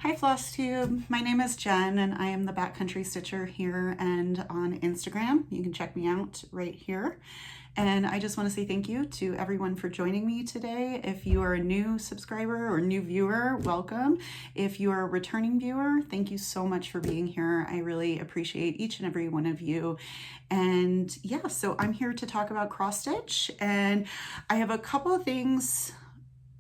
Hi Flosstube, my name is Jen and I am the Backcountry Stitcher here and on Instagram. You can check me out right here. And I just want to say thank you to everyone for joining me today. If you are a new subscriber or new viewer, welcome. If you are a returning viewer, thank you so much for being here. I really appreciate each and every one of you. And yeah, so I'm here to talk about cross stitch, and I have a couple of things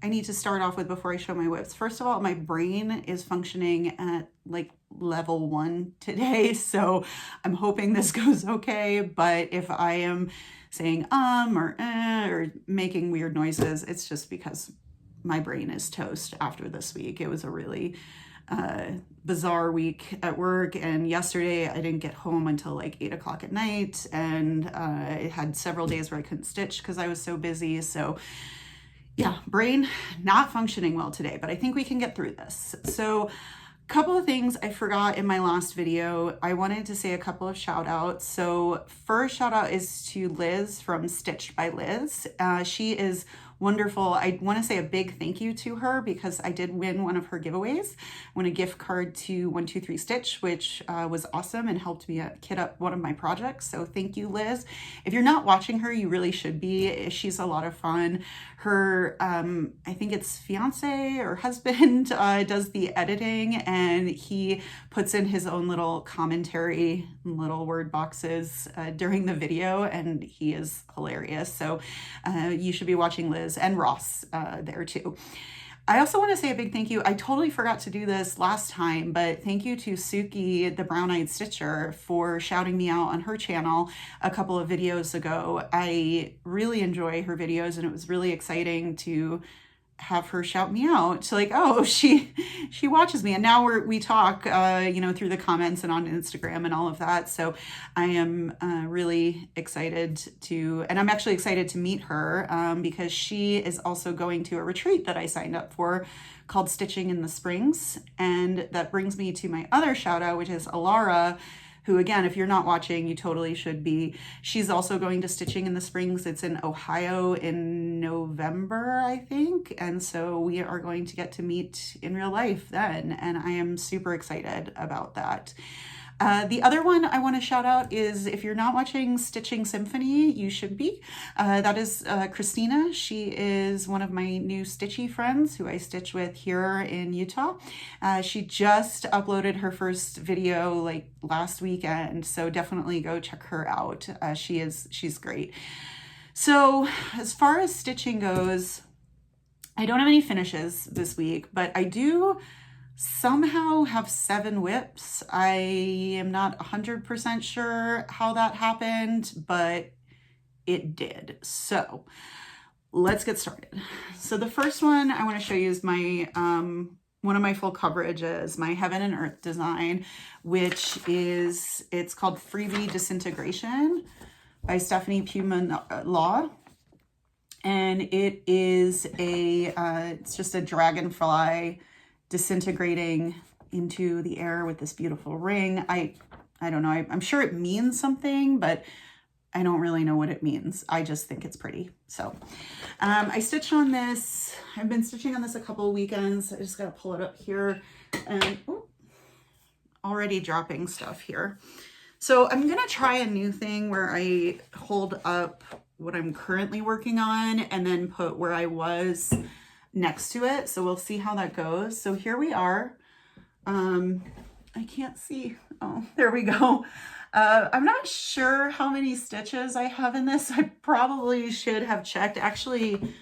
I need to start off with before I show my whips. First of all, my brain is functioning at like level 1 today, so I'm hoping this goes okay. But if I am saying or making weird noises, it's just because my brain is toast after this week. It was a really bizarre week at work, and yesterday I didn't get home until like 8 o'clock at night, and I had several days where I couldn't stitch because I was so busy. So yeah, brain not functioning well today, but I think we can get through this. So a couple of things I forgot in my last video. I wanted to say a couple of shout outs. So first shout out is to Liz from Stitched by Liz. She is wonderful. I want to say a big thank you to her because I did win one of her giveaways. I won a gift card to 123 Stitch, which was awesome and helped me kit up one of my projects. So thank you, Liz. If you're not watching her, you really should be. She's a lot of fun. Her, I think it's fiance or husband does the editing, and he puts in his own little commentary, little word boxes during the video, and he is hilarious. So you should be watching Liz and Ross there too. I also want to say a big thank you. I totally forgot to do this last time, but thank you to Suki, the Brown-Eyed Stitcher, for shouting me out on her channel a couple of videos ago. I really enjoy her videos, and it was really exciting to have her shout me out to like, oh, she watches me, and now we talk through the comments and on Instagram and all of that. So I am really excited to, and I'm actually excited to meet her because she is also going to a retreat that I signed up for called Stitching in the Springs. And that brings me to my other shout out, which is Alara, who, again, if you're not watching, you totally should be. She's also going to Stitching in the Springs. It's in Ohio in November, I think. And so we are going to get to meet in real life then. And I am super excited about that. The other one I want to shout out is, if you're not watching Stitching Symphony, you should be. That is Christina. She is one of my new stitchy friends who I stitch with here in Utah. She just uploaded her first video like last weekend, so definitely go check her out. She's great. So as far as stitching goes, I don't have any finishes this week, but I do somehow have 7 whips. I am not 100% sure how that happened, but it did. So let's get started. So the first one I want to show you is my one of my full coverages, my Heaven and Earth design, which is, it's called Freebie Disintegration by Stephanie Puma Law. And it is it's just a dragonfly disintegrating into the air with this beautiful ring. I don't know. I'm sure it means something, but I don't really know what it means. I just think it's pretty. So I stitched on this. I've been stitching on this a couple of weekends. I just got to pull it up here, and already dropping stuff here. So I'm going to try a new thing where I hold up what I'm currently working on and then put where I was next to it. So we'll see how that goes. So here we are. I can't see. Oh, there we go. I'm not sure how many stitches I have in this. I probably should have checked. Actually,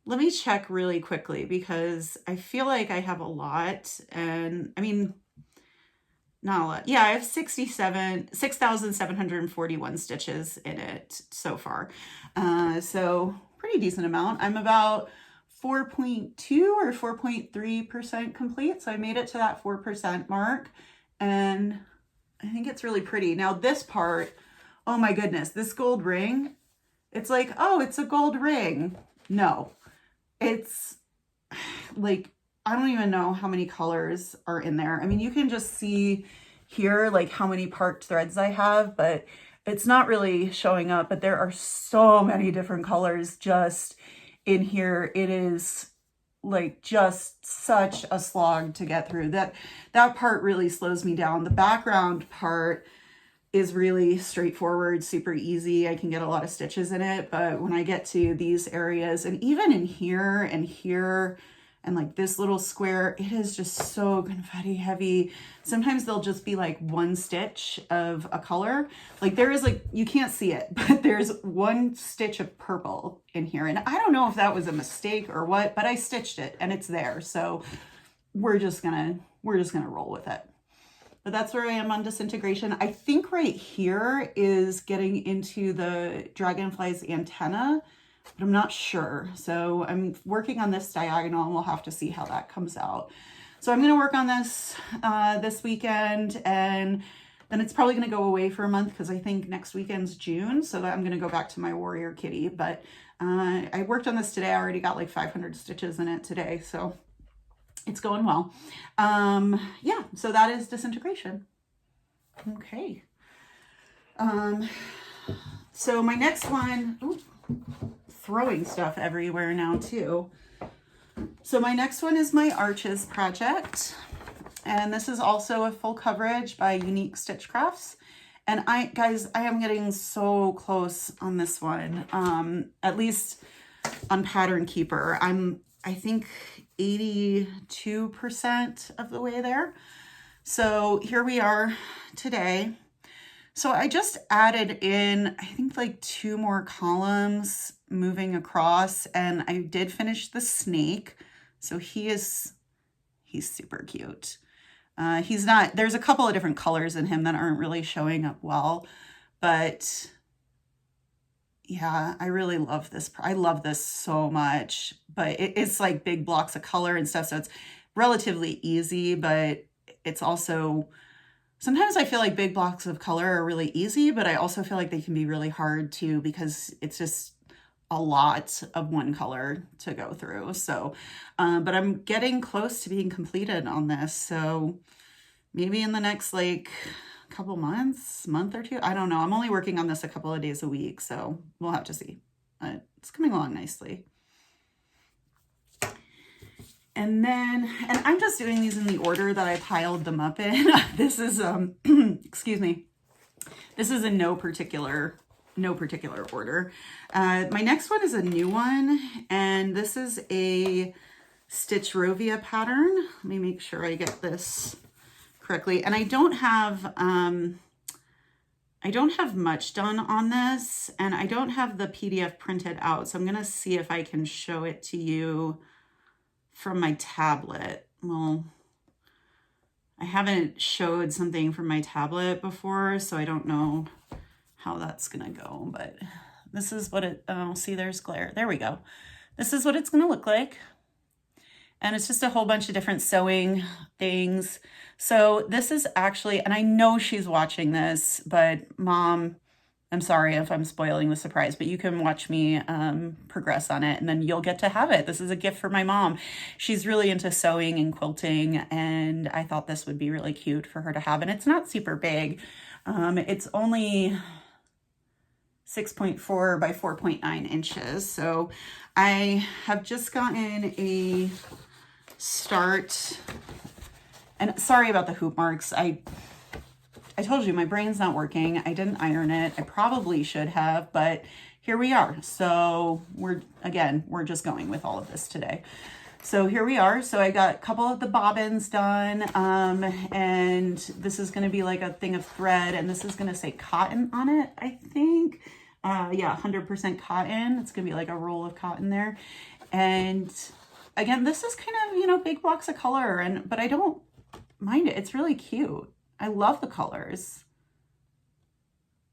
let me check really quickly because I feel like I have a lot. And I mean, not a lot. Yeah, I have 6,741 stitches in it so far. So pretty decent amount. I'm about 4.2 or 4.3% complete. So I made it to that 4% mark, and I think it's really pretty. Now this part, oh my goodness, this gold ring, it's like, oh, it's a gold ring. No, it's like, I don't even know how many colors are in there. I mean, you can just see here like how many parked threads I have, but it's not really showing up. But there are so many different colors just in here. It is like just such a slog to get through. That part really slows me down. The background part is really straightforward, super easy. I can get a lot of stitches in it, but when I get to these areas, and even in here and here, and like this little square, it is just so confetti heavy. Sometimes there'll just be like one stitch of a color. Like there is like, you can't see it, but there's one stitch of purple in here. And I don't know if that was a mistake or what, but I stitched it and it's there. So we're just gonna roll with it. But that's where I am on disintegration. I think right here is getting into the dragonfly's antenna, but I'm not sure. So I'm working on this diagonal and we'll have to see how that comes out. So I'm gonna work on this this weekend, and then it's probably gonna go away for a month because I think next weekend's June. So that I'm gonna go back to my warrior kitty. But I worked on this today. I already got like 500 stitches in it today. So it's going well. Yeah, so that is disintegration. Okay. So my next one, ooh, throwing stuff everywhere now too. So my next one is my Arches project. And this is also a full coverage by Unique Stitch Crafts. And guys, I am getting so close on this one. At least on Pattern Keeper. I think 82% of the way there. So here we are today. So I just added in, I think like 2 more columns moving across, and I did finish the snake. So he's super cute. There's a couple of different colors in him that aren't really showing up well, but yeah, I really love this. I love this so much, but it's like big blocks of color and stuff. So it's relatively easy, but it's also, sometimes I feel like big blocks of color are really easy, but I also feel like they can be really hard too, because it's just a lot of one color to go through. So, but I'm getting close to being completed on this. So maybe in the next like couple months, month or two, I don't know. I'm only working on this a couple of days a week, so we'll have to see. It's coming along nicely. And I'm just doing these in the order that I piled them up in. This is, excuse me. This is in no particular order. My next one is a new one, and this is a Stitch Rovia pattern. Let me make sure I get this correctly. And I don't have much done on this, and I don't have the PDF printed out. So I'm going to see if I can show it to you from my tablet. Well, I haven't showed something from my tablet before, so I don't know how that's going to go, but this is what it, oh, see, there's glare. There we go. This is what it's going to look like. And it's just a whole bunch of different sewing things. So this is actually, and I know she's watching this, but Mom, I'm sorry if I'm spoiling the surprise, but you can watch me progress on it, and then you'll get to have it. This is a gift for my mom. She's really into sewing and quilting, and I thought this would be really cute for her to have. And it's not super big. It's only 6.4 by 4.9 inches. So I have just gotten a start, and sorry about the hoop marks. I told you my brain's not working. I didn't iron it. I probably should have, but here we are. So we're just going with all of this today. So here we are. So I got a couple of the bobbins done, and this is going to be like a thing of thread, and this is going to say cotton on it, I think. Yeah, 100% cotton. It's going to be like a roll of cotton there. And again, this is kind of, big blocks of color, but I don't mind it. It's really cute. I love the colors.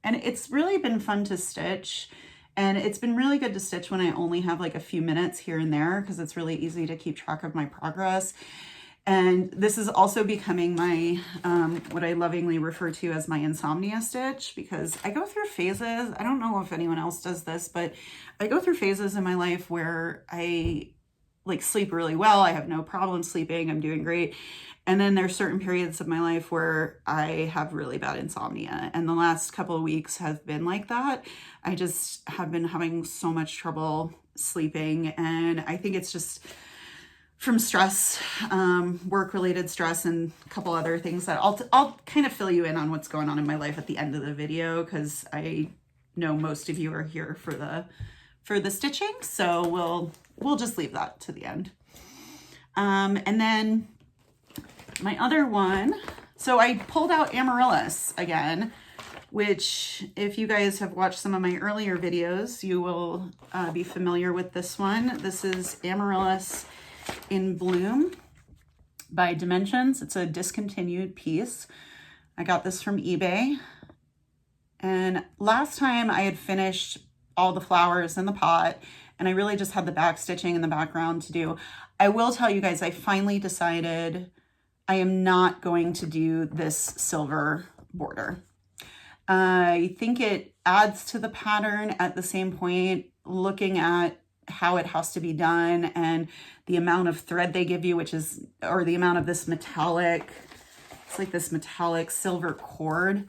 And it's really been fun to stitch. And it's been really good to stitch when I only have like a few minutes here and there, because it's really easy to keep track of my progress. And this is also becoming my, what I lovingly refer to as my insomnia stitch, because I go through phases. I don't know if anyone else does this, but I go through phases in my life where I like sleep really well. I have no problem sleeping. I'm doing great. And then there's certain periods of my life where I have really bad insomnia. And the last couple of weeks have been like that. I just have been having so much trouble sleeping. And I think it's just from stress, work-related stress, and a couple other things that I'll kind of fill you in on what's going on in my life at the end of the video, because I know most of you are here for the stitching, so we'll just leave that to the end. And then my other one, so I pulled out Amaryllis again, which if you guys have watched some of my earlier videos, you will be familiar with this one. This is Amaryllis in Bloom by Dimensions. It's a discontinued piece. I got this from eBay. And last time I had finished all the flowers in the pot, and I really just had the back stitching in the background to do. I will tell you guys, I finally decided I am not going to do this silver border. I think it adds to the pattern. At the same point, looking at how it has to be done and the amount of thread they give you, which is, or the amount of this metallic, it's like this metallic silver cord.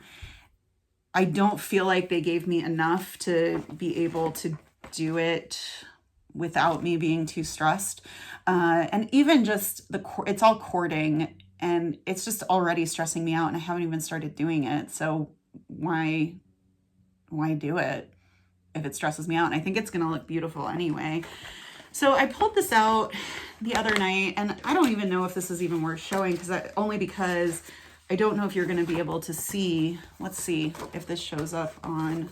I don't feel like they gave me enough to be able to do it without me being too stressed. And even just it's all cording, and it's just already stressing me out, and I haven't even started doing it. So why do it if it stresses me out? And I think it's going to look beautiful anyway. So I pulled this out the other night, and I don't even know if this is even worth showing, only because I don't know if you're going to be able to see. Let's see if this shows up on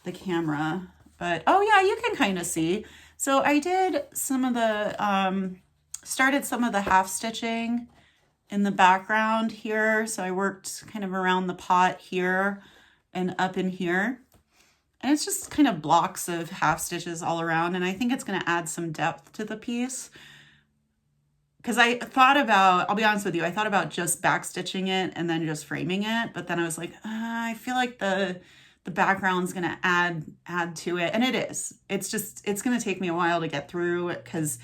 the camera. But oh yeah, you can kind of see. So I did some of the, started some of the half stitching in the background here. So I worked kind of around the pot here and up in here. And it's just kind of blocks of half stitches all around. And I think it's going to add some depth to the piece. Because I thought about, I'll be honest with you, I thought about just back stitching it and then just framing it. But then I was like, I feel like the background's going to add to it. And it is. It's going to take me a while to get through it, because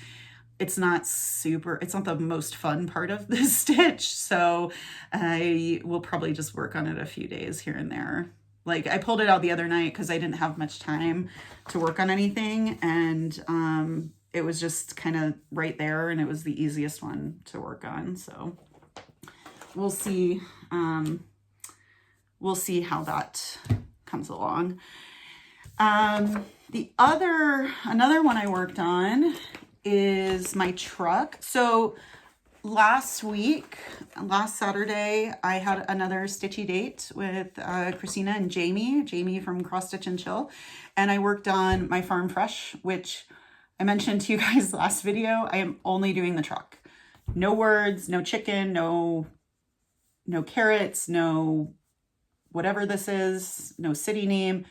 it's not the most fun part of this stitch. So I will probably just work on it a few days here and there. Like, I pulled it out the other night because I didn't have much time to work on anything. And it was just kind of right there, and it was the easiest one to work on. So we'll see. We'll see how that comes along. Another one I worked on is my truck. So last Saturday, I had another stitchy date with Christina and Jamie from Cross Stitch and Chill. And I worked on my Farm Fresh, which I mentioned to you guys last video. I am only doing the truck. No words, no chicken, no carrots, no whatever this is, no city name,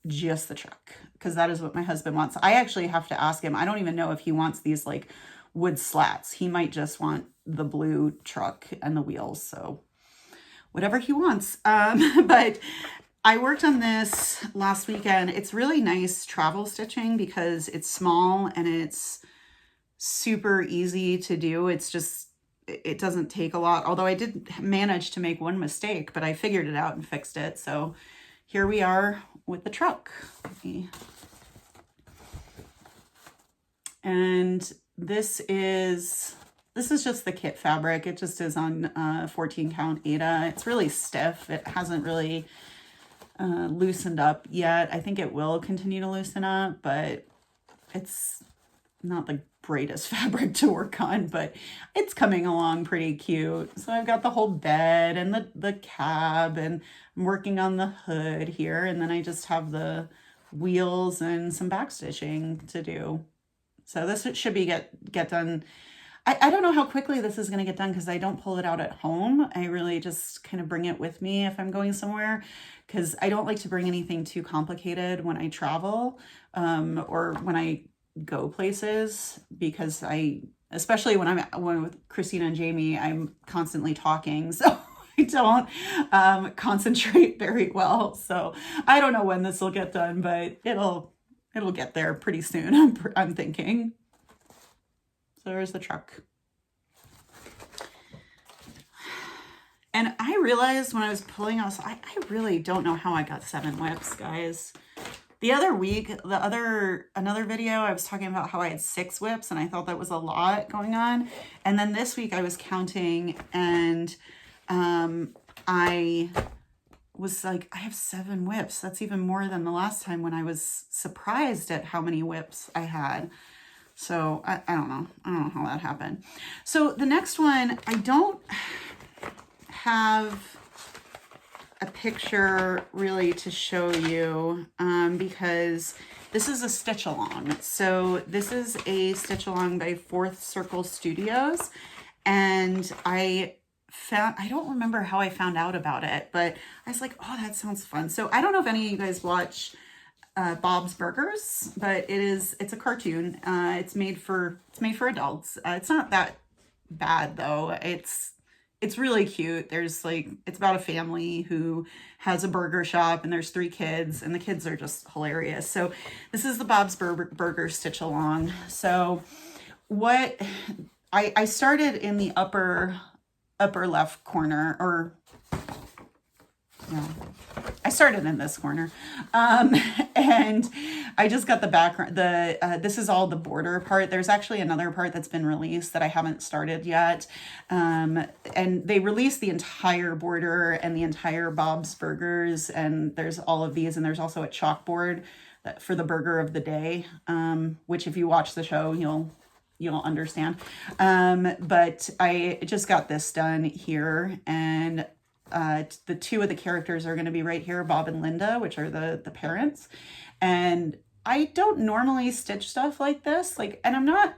just the truck, because that is what my husband wants. I actually have to ask him. I don't even know if he wants these like wood slats. He might just want the blue truck and the wheels. So whatever he wants. But I worked on this last weekend. It's really nice travel stitching because it's small and it's super easy to do. It doesn't take a lot, although I did manage to make one mistake, but I figured it out and fixed it. So here we are with the truck. And this is just the kit fabric. It just is on 14 count Aida. It's really stiff. It hasn't really loosened up yet. I think it will continue to loosen up, but it's not the greatest fabric to work on, but it's coming along pretty cute. So I've got the whole bed and the cab, and I'm working on the hood here, and then I just have the wheels and some back stitching to do. So this should be get done. I don't know how quickly this is going to get done because I don't pull it out at home. I really just kind of bring it with me if I'm going somewhere, because I don't like to bring anything too complicated when I travel or when I go places, because especially when I'm with Christina and Jamie, I'm constantly talking, so I don't concentrate very well. So I don't know when this will get done, but it'll get there pretty soon, I'm thinking. So there's the truck. And I realized when I was pulling us, I really don't know how I got 7 whips, guys. The other week, another video, I was talking about how I had 6 whips and I thought that was a lot going on. And then this week I was counting and I was like, I have 7 whips. That's even more than the last time when I was surprised at how many whips I had. So I don't know. I don't know how that happened. So the next one, I don't have a picture really to show you because this is a stitch along. So this is a stitch along by Fourth Circle Studios, and I don't remember how I found out about it, but I was like, oh, that sounds fun. So I don't know if any of you guys watch Bob's Burgers, but it's a cartoon. It's made for adults. It's not that bad though. It's really cute. There's it's about a family who has a burger shop and there's 3 kids and the kids are just hilarious. So this is the Bob's Burger stitch along. So what I started in the upper left corner, or no, I started in this corner. And I just got the background, this is all the border part. There's actually another part that's been released that I haven't started yet. And they released the entire border and the entire Bob's Burgers, and there's all of these, and there's also a chalkboard for the burger of the day, which if you watch the show, you'll understand. But I just got this done here, and the 2 of the characters are going to be right here, Bob and Linda, which are the parents. And I don't normally stitch stuff like this, and I'm not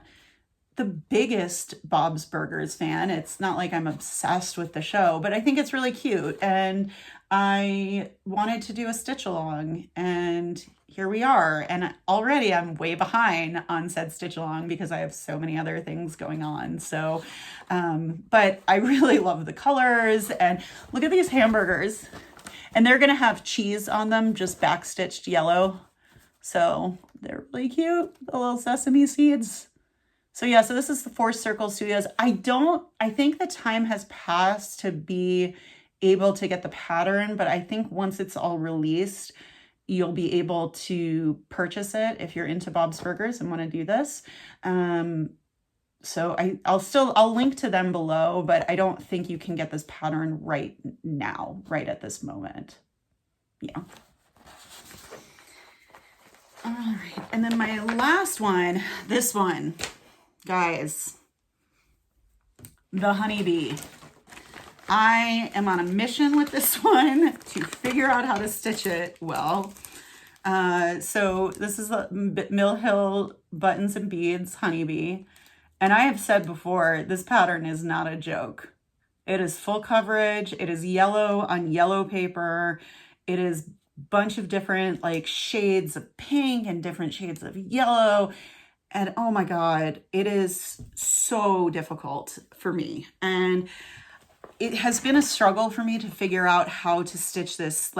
the biggest Bob's Burgers fan. It's not like I'm obsessed with the show, but I think it's really cute. And I wanted to do a stitch along, and here we are. And already I'm way behind on said stitch along because I have so many other things going on. So, but I really love the colors, and look at these hamburgers, and they're going to have cheese on them, just backstitched yellow. So they're really cute, the little sesame seeds. So yeah, so this is the Fourth Circle Studios. I think the time has passed to be able to get the pattern, but I think once it's all released, you'll be able to purchase it if you're into Bob's Burgers and want to do this. So I'll link to them below, but I don't think you can get this pattern right now, right at this moment. Yeah. All right, and then my last one, this one, guys, the honeybee. I am on a mission with this one to figure out how to stitch it well. So this is the Mill Hill Buttons and Beads honeybee. And I have said before, this pattern is not a joke. It is full coverage. It is yellow on yellow paper. It is bunch of different shades of pink and different shades of yellow. And oh my God, it is so difficult for me. And it has been a struggle for me to figure out how to stitch this,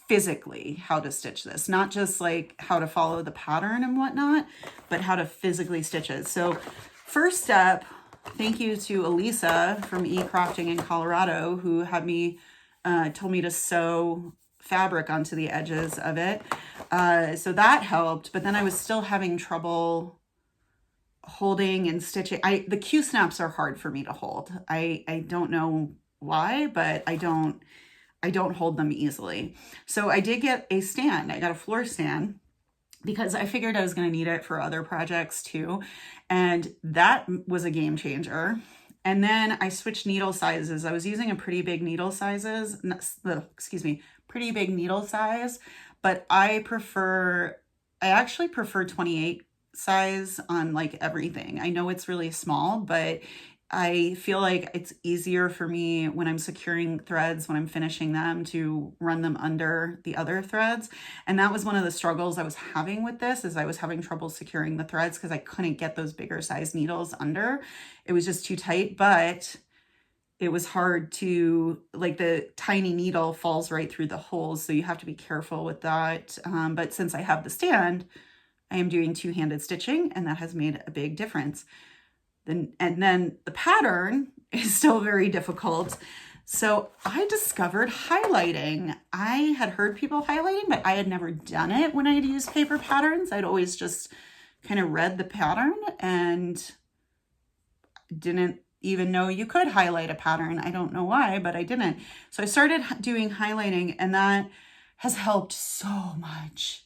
physically how to stitch this, not just how to follow the pattern and whatnot, but how to physically stitch it. So first step, thank you to Elisa from eCrafting in Colorado, who had told me to sew fabric onto the edges of it. So that helped, but then I was still having trouble holding and stitching. The Q-snaps are hard for me to hold. I don't know why, but I don't hold them easily. So I did get a stand. I got a floor stand because I figured I was going to need it for other projects too. And that was a game changer. And then I switched needle sizes. I was using a pretty big needle pretty big needle size, but I actually prefer 28 size on everything. I know it's really small, but I feel like it's easier for me when I'm securing threads, when I'm finishing them, to run them under the other threads. And that was one of the struggles I was having with this, is I was having trouble securing the threads because I couldn't get those bigger size needles under. It was just too tight, but it was hard to, the tiny needle falls right through the holes. So you have to be careful with that. But since I have the stand, I am doing two-handed stitching, and that has made a big difference. And then the pattern is still very difficult. So I discovered highlighting. I had heard people highlighting, but I had never done it when I had used paper patterns. I'd always just kind of read the pattern and didn't even know you could highlight a pattern. I don't know why, but I didn't. So I started doing highlighting, and that has helped so much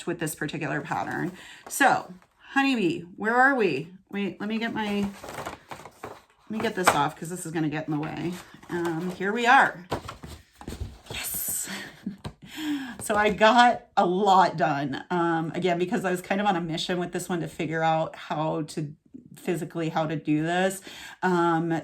with this particular pattern. So honeybee, where are we? Wait, let me get this off because this is going to get in the way. Here we are. Yes. So I got a lot done. Again, because I was kind of on a mission with this one to figure out how to do this.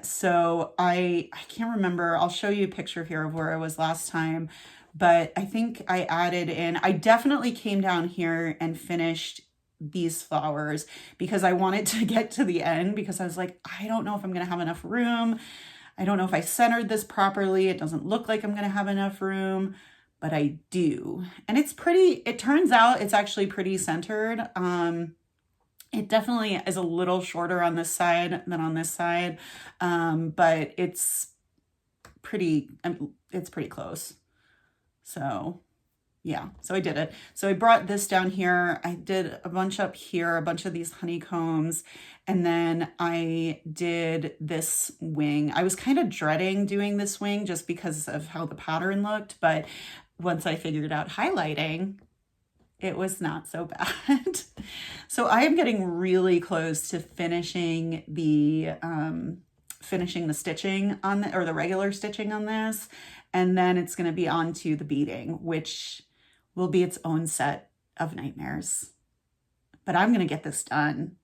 So I can't remember. I'll show you a picture here of where I was last time, but I think I added in, I definitely came down here and finished these flowers because I wanted to get to the end, because I was like, I don't know if I'm going to have enough room. I don't know if I centered this properly. It doesn't look like I'm going to have enough room, but I do. And it turns out it's actually pretty centered. It definitely is a little shorter on this side than on this side. But it's pretty close. So yeah, so I did it. So I brought this down here. I did a bunch up here, a bunch of these honeycombs. And then I did this wing. I was kind of dreading doing this wing just because of how the pattern looked. But once I figured out highlighting, it was not so bad. So I am getting really close to finishing the stitching on the regular stitching on this. And then it's going to be on to the beading, which will be its own set of nightmares. But I'm going to get this done.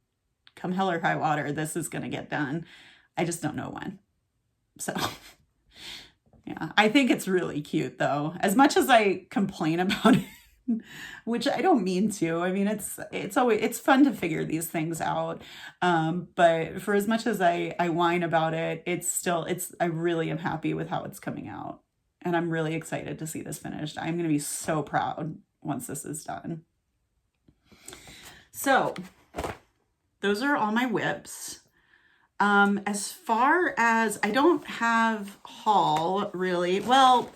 Come hell or high water, this is going to get done. I just don't know when. So yeah, I think it's really cute though. As much as I complain about it, which I don't mean to. I mean, it's fun to figure these things out. But for as much as I whine about it, I really am happy with how it's coming out. And I'm really excited to see this finished. I'm going to be so proud once this is done. So those are all my whips. As far as, I don't have haul really. Well,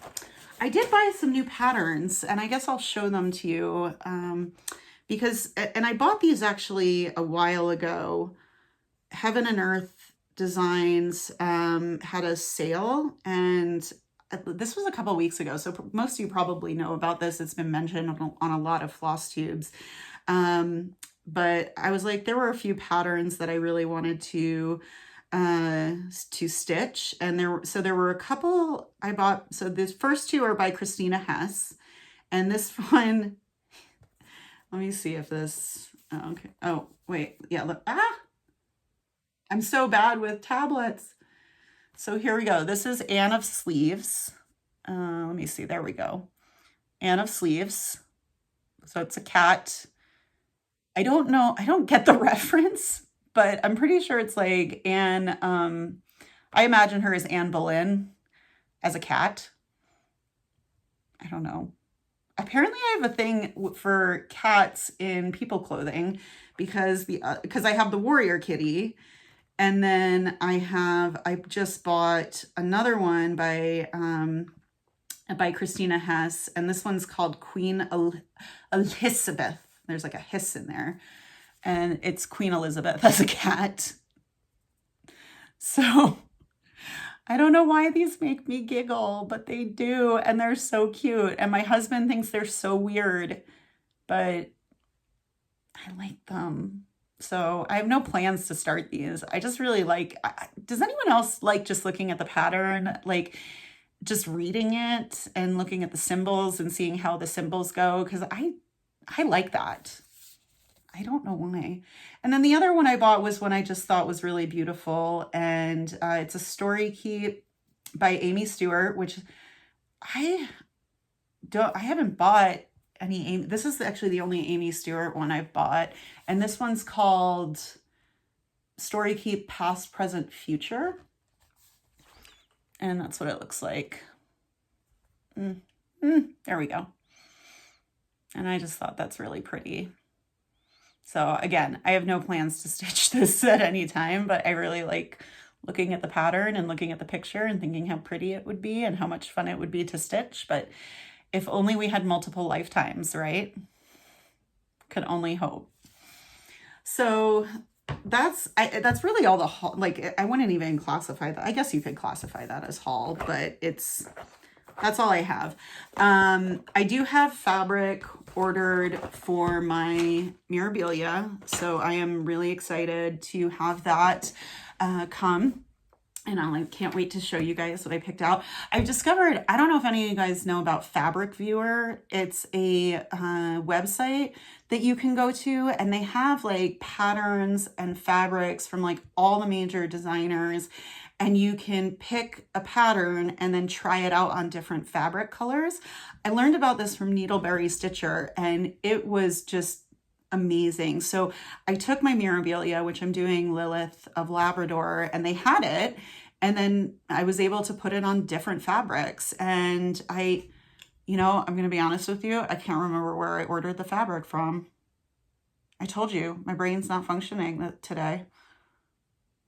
I did buy some new patterns, and I guess I'll show them to you because I bought these actually a while ago. Heaven and Earth Designs had a sale, and this was a couple weeks ago, so most of you probably know about this. It's been mentioned on a lot of Flosstubes. But I was like, there were a few patterns that I really wanted to stitch, and there were a couple I bought. So the first two are by Christina Hess, and this one, let me see if this, oh, okay. Oh, wait, yeah, look, I'm so bad with tablets. So here we go. This is Anne of Sleeves. Let me see. There we go. Anne of Sleeves. So it's a cat. I don't know. I don't get the reference, but I'm pretty sure it's like Anne. I imagine her as Anne Boleyn as a cat. I don't know. Apparently I have a thing for cats in people clothing because I have the warrior kitty. And then I just bought another one by Christina Hess, and this one's called Queen Elizabeth. There's like a hiss in there, and it's Queen Elizabeth as a cat. So I don't know why these make me giggle, but they do, and they're so cute. And my husband thinks they're so weird, but I like them. So I have no plans to start these. I just really like, does anyone else like just looking at the pattern? Like just reading it and looking at the symbols and seeing how the symbols go? Because I like that. I don't know why. And then the other one I bought was one I just thought was really beautiful. And it's a Story Keep by Amy Stewart, which I haven't bought any Amy. This is actually the only Amy Stewart one I've bought. And this one's called Story Keep Past, Present, Future. And that's what it looks like. There we go. And I just thought that's really pretty. So again, I have no plans to stitch this at any time, but I really like looking at the pattern and looking at the picture and thinking how pretty it would be and how much fun it would be to stitch. But if only we had multiple lifetimes, right? Could only hope. So that's really all the haul. Like, I wouldn't even classify that. I guess you could classify that as haul, but that's all I have. I do have fabric ordered for my Mirabilia, so I am really excited to have that come. And I can't wait to show you guys what I picked out. I've discovered, I don't know if any of you guys know about Fabric Viewer. It's a website that you can go to, and they have like patterns and fabrics from like all the major designers, and you can pick a pattern and then try it out on different fabric colors. I learned about this from Needleberry Stitcher, and it was just amazing. So I took my Mirabilia, which I'm doing Lilith of Labrador, and they had it. And then I was able to put it on different fabrics. And I'm going to be honest with you, I can't remember where I ordered the fabric from. I told you, my brain's not functioning today.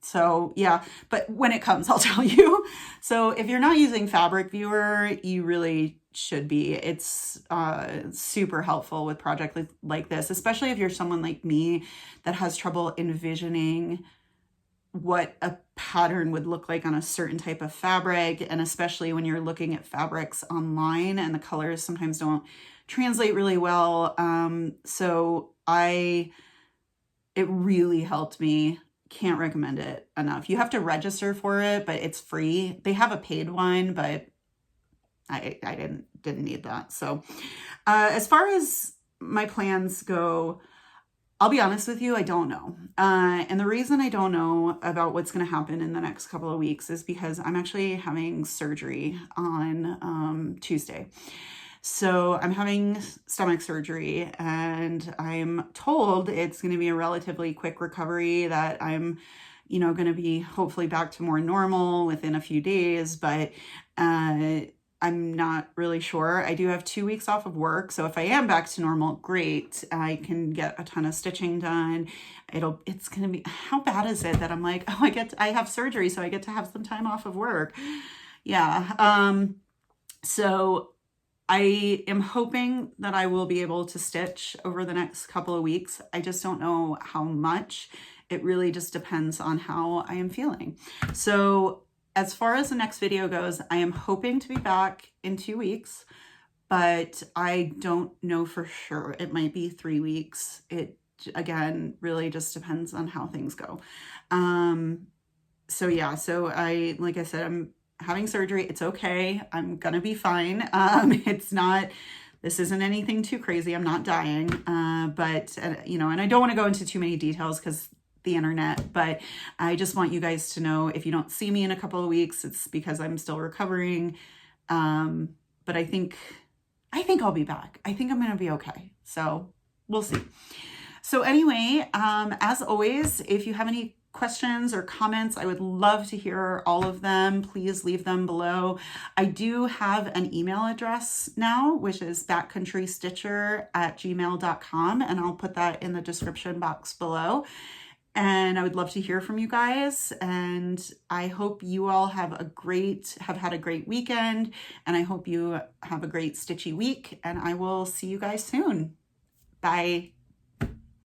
So yeah, but when it comes, I'll tell you. So if you're not using Fabric Viewer, you really should be. It's super helpful with projects like this, especially if you're someone like me that has trouble envisioning what a pattern would look like on a certain type of fabric, and especially when you're looking at fabrics online and the colors sometimes don't translate really well. So it really helped me. Can't recommend it enough. You have to register for it, but it's free. They have a paid one, but I didn't need that. So as far as my plans go, I'll be honest with you, I don't know. And the reason I don't know about what's going to happen in the next couple of weeks is because I'm actually having surgery on Tuesday. So I'm having stomach surgery, and I'm told it's going to be a relatively quick recovery, that I'm, going to be hopefully back to more normal within a few days, but I'm not really sure. I do have 2 weeks off of work. So if I am back to normal, great. I can get a ton of stitching done. It's going to be, how bad is it that I'm like, oh, I have surgery, so I get to have some time off of work. Yeah. So I am hoping that I will be able to stitch over the next couple of weeks. I just don't know how much. It really just depends on how I am feeling. So as far as the next video goes, I am hoping to be back in 2 weeks, but I don't know for sure. It might be 3 weeks. It, again, really just depends on how things go. So yeah, like I said, I'm having surgery. It's okay. I'm gonna be fine. This isn't anything too crazy. I'm not dying, but and I don't want to go into too many details because the internet, but I just want you guys to know, if you don't see me in a couple of weeks, it's because I'm still recovering. But I think I'll be back. I think I'm going to be okay. So we'll see. So anyway, as always, if you have any questions or comments, I would love to hear all of them. Please leave them below. I do have an email address now, which is backcountrystitcher@gmail.com, and I'll put that in the description box below. And I would love to hear from you guys. And I hope you all have had a great weekend. And I hope you have a great stitchy week. And I will see you guys soon. Bye.